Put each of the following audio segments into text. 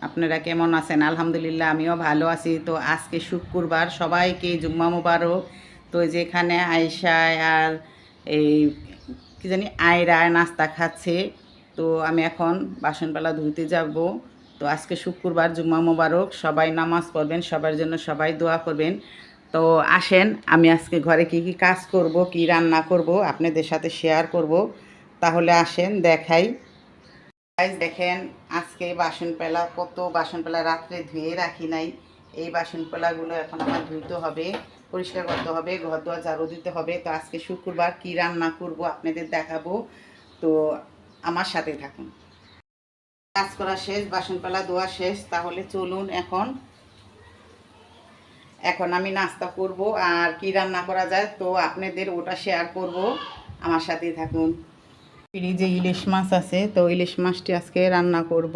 আপনারা কেমন আছেন? আলহামদুলিল্লাহ আমিও ভালো আছি। তো আজকে শুক্রবার, সবাইকে জুম্মা মুবারক। তো যেখানে আয়েশা আর এই কি জানি আয়রা নাস্তা খাচ্ছে। তো আমি এখন বাসনপালা ধুইতে যাব। তো আজকে শুক্রবার, জুম্মা মুবারক। সবাই নামাজ পড়বেন, সবার জন্য সবাই দোয়া করবেন। তো আসেন, আমি আজকে ঘরে কি কি কাজ করব, কি রান্না করব আপনাদের সাথে শেয়ার করব। তাহলে আসেন দেখাই। গাইস দেখেন, আজকে বাসনপেলা, কত বাসনপেলা রাত্রে ধুয়ে রাখি নাই। এই বাসনপেলাগুলো এখন আমার ধুইতে হবে, পরিষ্কার করতে হবে, ঘর দোয়ার ঝাড়ু দিতে হবে। তো আজকে শুক্রবার কি রান্না করব আপনাদের দেখাবো। তো আমার সাথে থাকুন। কাজ করা শেষ, বাসনপেলা ধোয়া শেষ। তাহলে চলুন এখন এখন আমি নাস্তা করব আর কি রান্না করা যায় তো আপনাদের ওটা শেয়ার করব। আমার সাথেই থাকুন। ফ্রিজে ইলিশ মাছ আছে, তো ইলিশ মাছটি আজকে রান্না করব।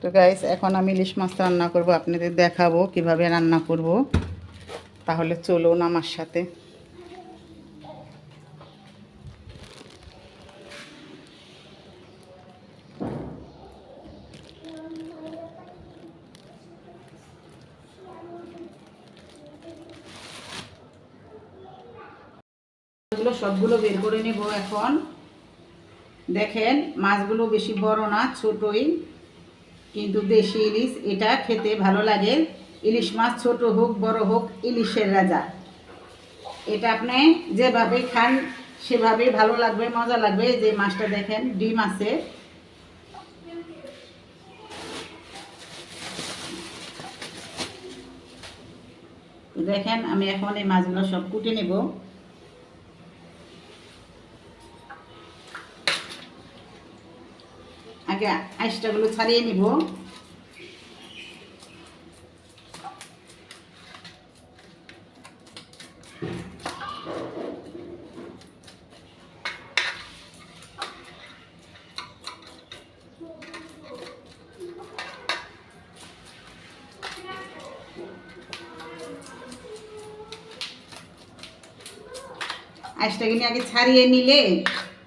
তো গাইস, এখন আমি ইলিশ মাছ রান্না করব, আপনাদের দেখাবো কিভাবে রান্না করব। তাহলে চলুন আমার সাথে। সবগুলো বের করে নেব এখন। দেখেন, মাছগুলো বেশি বড় না, ছোটই, কিন্তু দেশি ইলিশ, এটা খেতে ভালো লাগে। ইলিশ মাছ ছোট হোক বড় হোক, ইলিশের রাজা। এটা আপনি যেভাবে খান সেভাবেই ভালো লাগবে, মজা লাগবে। যে মাছটা দেখেন, ডিম আছে। দেখেন, আমি এখন এই মাছগুলো সব কুটে নেব। আগে আইসটাগুলো ছাড়িয়ে নিব। আইসটা কিনে আগে ছাড়িয়ে নিলে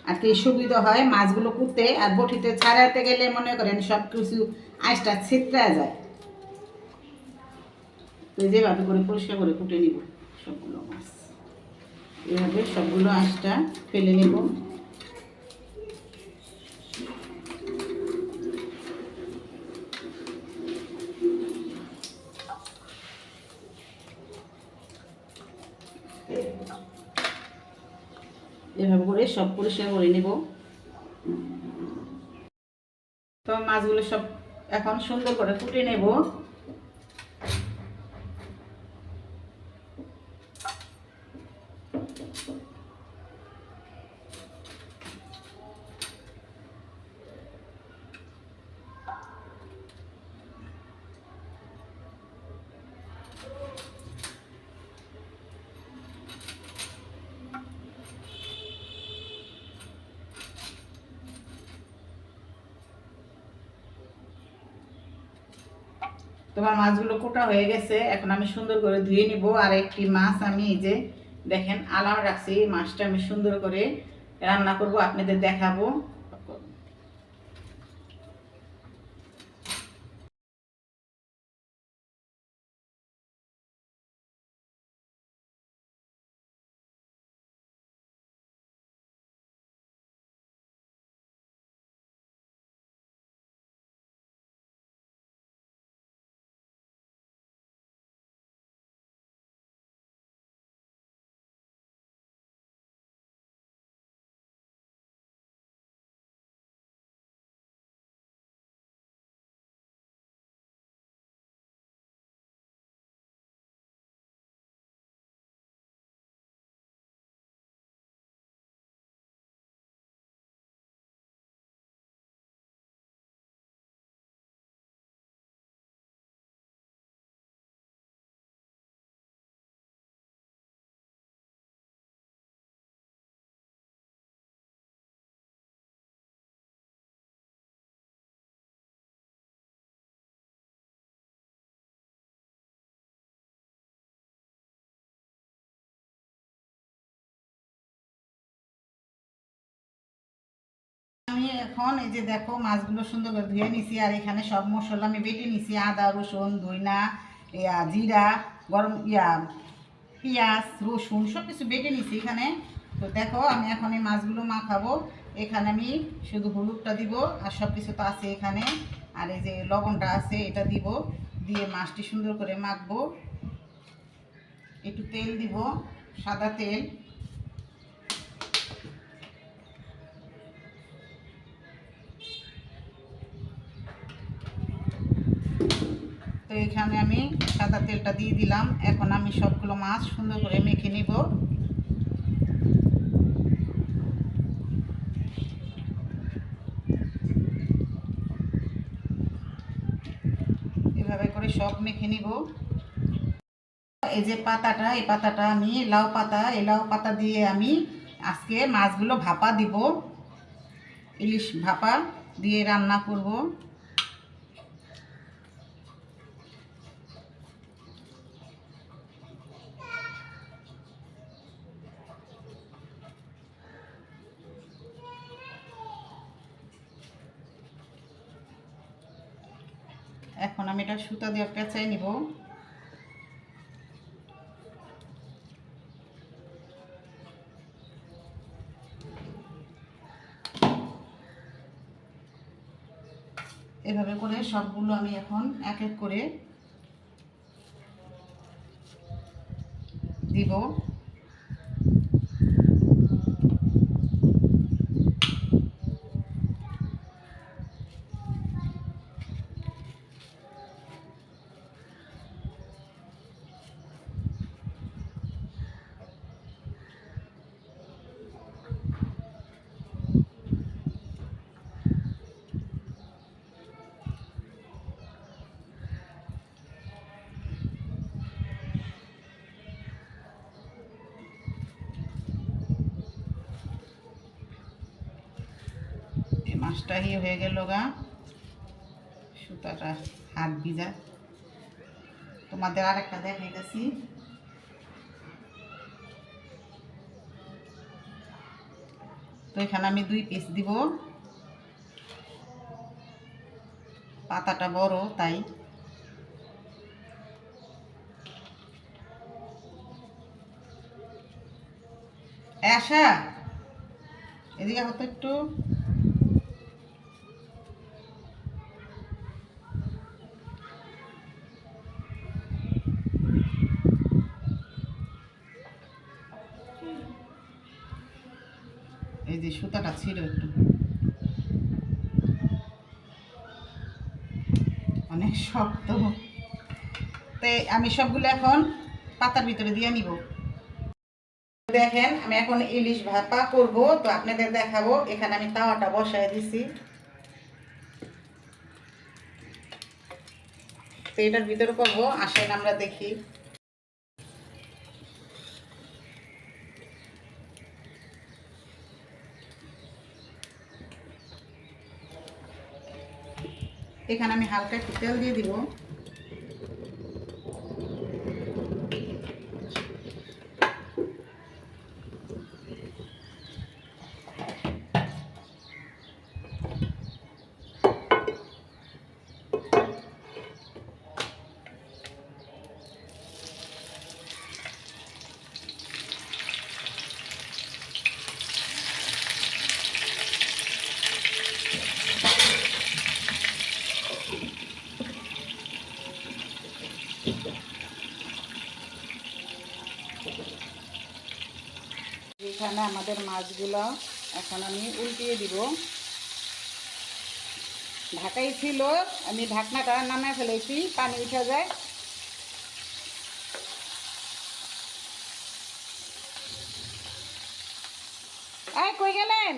আর কি সুবিধা হয় মাছগুলো কুটতে। আর বটিতে ছাড়াতে গেলে মনে করেন সব কিছু আইসটা ছিটরা যায়। তো যেভাবে করে পরিষ্কার করে কুটে নিব সবগুলো মাছ। এভাবে সবগুলো আঁশটা ফেলে নেব। এভাবে করে সব পরিষ্কার করে নেব। তো মাছগুলো সব এখন সুন্দর করে কুটে নেব। তোমার মাছগুলো কোটা হয়ে গেছে, এখন আমি সুন্দর করে ধুয়ে নিব। আর একটি মাছ আমি এই যে দেখেন আলাম রাখছি, মাছটা আমি সুন্দর করে রান্না করব, আপনাদের দেখাবো। আমি এখন এই যে দেখো মাছগুলো সুন্দর করে ধুয়ে নিছি, আর এখানে সব মশলা আমি বেটে নিছি, আদা রসুন ধইনা জিরা গরম পেঁয়াজ রসুন সব কিছু বেটে নিছি এখানে। তো দেখো আমি এখন এই মাছগুলো মাখাবো। এখানে আমি শুধু হলুদটা দিব, আর সব কিছু তো আছে এখানে, আর এই যে লবণটা আছে এটা দিব, দিয়ে মাছটি সুন্দর করে মাখবো। একটু তেল দিব, সাদা তেল। তো এখানে আমি সাদা তেলটা দিয়ে দিলাম। এখন আমি সবগুলো মাছ সুন্দর করে মেখে নিব। এভাবে করে সব মেখে নিব। এই যে পাতাটা, এই পাতাটা আমি লাউ পাতা, এই লাউ পাতা দিয়ে আমি আজকে মাছগুলো ভাপা দিব, ইলিশ ভাপা দিয়ে রান্না করব। এখন আমি এটা সুতা দিয়ে পেঁচাই নিব। এভাবে করে সবগুলো আমি এখন এক এক করে দিব। মাছটা হয়ে গেল গা, সুতাটা হাত ভিজা। তোমাদের আরেকটা দেখাইতেছি। তো এখানে আমি 2 পিস দিব, পাতাটা বড় তাই। আশা এদিকে হতো একটু। এই যে সুতাটা ছিল একটু, অনেক শক্ত। তাই আমি সবগুলো এখন পাতার ভিতরে দিয়ে নিব। দেখেন আমি এখন ইলিশ ভাপা করব, তো আপনাদের দেখাবো। এখানে আমি তাওয়াটা বসায় দিছি, তো এটার ভিতরে করবো। আসেন আমরা দেখি। এখানে আমি হালকা একটু তেল দিয়ে দিব। এখানে আমাদের মাছগুলো এখন আমি উল্টিয়ে দিব। ঢাকাই ছিল, আমি ঢাকনাটা নামায় ফেলেছি, পানি উঠে যায়। এই কই গেলেন?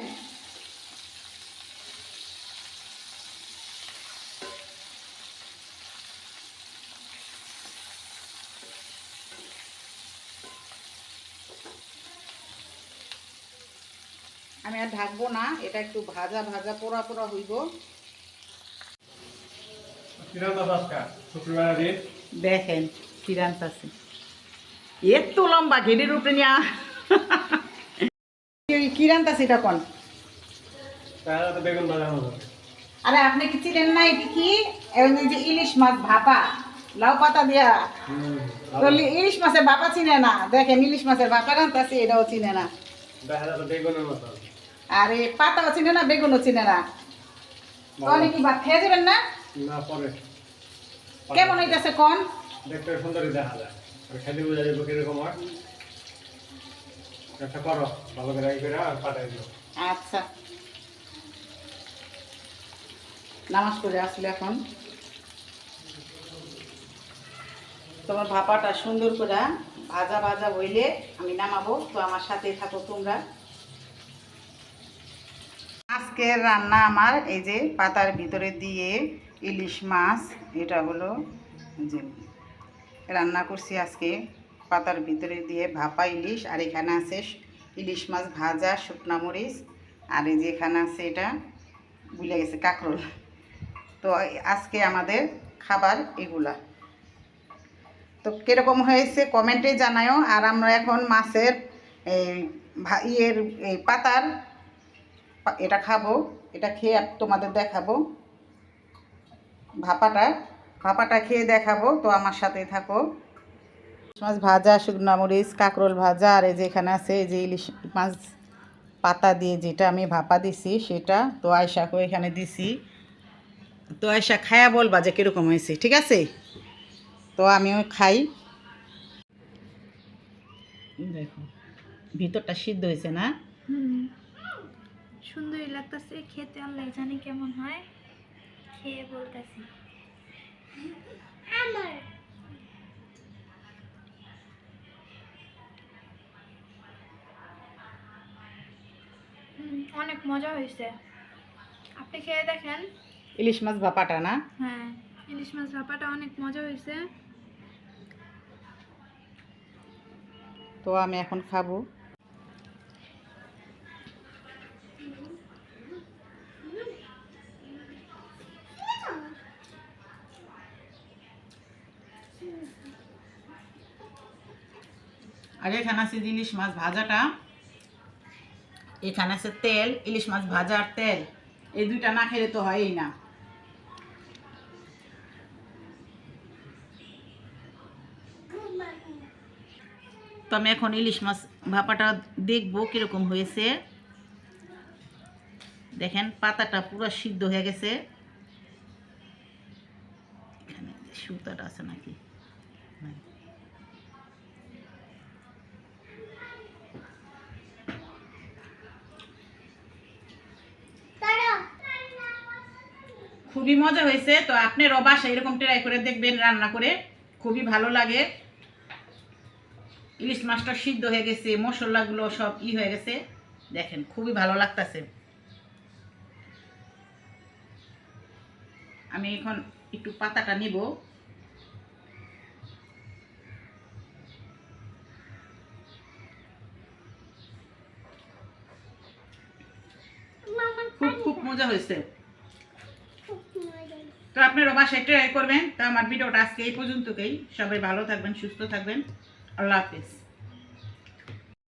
আমি আর ঢাকবো না, এটা একটু ভাজা ভাজা পোড়া পোড়া হইব। দেখেন কি রান্তাছে, এত লম্বা ঘেডির উপরে নিয়া কি রান্তাছে এটা কোন? তাহলে তো বেগুন ভাজা মতো হবে। আরে আপনি কি চিনেন না এটি কি? এই যে ইলিশ মাছ ভাপা, লাউ পাতা দিয়া। তো ইলিশ মাছের ভাপা চিনে না, দেখেন ইলিশ মাছের ভাপা রান্তাছি, এটাও চিনে না। দেখা যাচ্ছে বেগুনের মতো। আরে পাতাও চিনে না, বেগুনও চিনে না। তাহলে কি ভাত খেয়ে যাবেন না? না পরে কেমন হইতেছে কোন? দেখতে সুন্দরই দেখা যায়, আর খেতে বোঝা যাবে কিরকম হয়। একটা করো ভালো করে করে আর পাঠাই দিও। আচ্ছা, নামাজ পড়ে আসলে এখন তোমার ভাপাটা সুন্দর করে ভাজা ভাজা হইলে আমি নামাবো, তো আমার সাথেই থাকো তোমরা। আজকের রান্না আমার এই যে পাতার ভিতরে দিয়ে ইলিশ মাছ, এটা হলো যে রান্না করছি আজকে পাতার ভিতরে দিয়ে ভাপা ইলিশ। আর এখানে আছে ইলিশ মাছ ভাজা, শুকনা মরিচ, আর এই যে এখানে আছে এটা ভুলে গেছে কাঁকরোল। তো আজকে আমাদের খাবার এগুলা। তো কীরকম হয়েছে কমেন্টে জানায়ও। আর আমরা এখন মাছের এই এই পাতার এটা খাবো, এটা খেয়ে তোমাদের দেখাবো। ভাপাটা খেয়ে দেখাবো, তো আমার সাথে থাকো। মাছ ভাজা, শুকনা মরিচ, কাঁকরোল ভাজা, আর এই যে এখানে আছে এই যে ইলিশ মাছ পাতা দিয়ে যেটা আমি ভাপা দিছি সেটা। তো আয়শাকেও এখানে দিছি। তো আয়শা খায়া বলবা যে কীরকম হয়েছে, ঠিক আছে? তো আমিও খাই। দেখো ভিতরটা সিদ্ধ হয়েছে না? সুন্দরই লাগতেছে খেতে, আল্লাহ জানি কেমন হয়, খেয়ে বলতেছি। অনেক মজা হয়েছে, আপনি খেয়ে দেখেন। ইলিশ মাছ ভাপাটা না? হ্যাঁ, ইলিশ মাছ ভাপাটা অনেক মজা হয়েছে। তো আমি এখন খাবো। আর এখানে আছে ইলিশ মাছ ভাজাটা, এখানে আছে তেল, ইলিশ মাছ ভাজার তেল, এই দুইটা না খেলে তো হয়ই না। তো আমি এখন ইলিশ মাছ ভাপাটা দেখবো কিরকম হয়েছে। দেখেন পাতাটা পুরো সিদ্ধ হয়ে গেছে। এখানে সুতাটা আছে নাকি? খুবই মজা হয়েছে। তো আপনারও বাসায় এরকম ট্রাই করে দেখবেন, রান্না করে খুবই ভালো লাগে। ইলিশ মাছটা সিদ্ধ হয়ে গেছে, মশলাগুলো সব হয়ে গেছে, দেখেন খুবই ভালো লাগতেছে। আমি এখন একটু পাতাটা নিব। খুব খুব মজা হয়েছে। তো আপনারা বাসায় ট্রাই করবেন। তো আমার ভিডিওটা আজকে এই পর্যন্তই। সবাই ভালো থাকবেন, সুস্থ থাকবেন। আল্লাহ হাফেজ।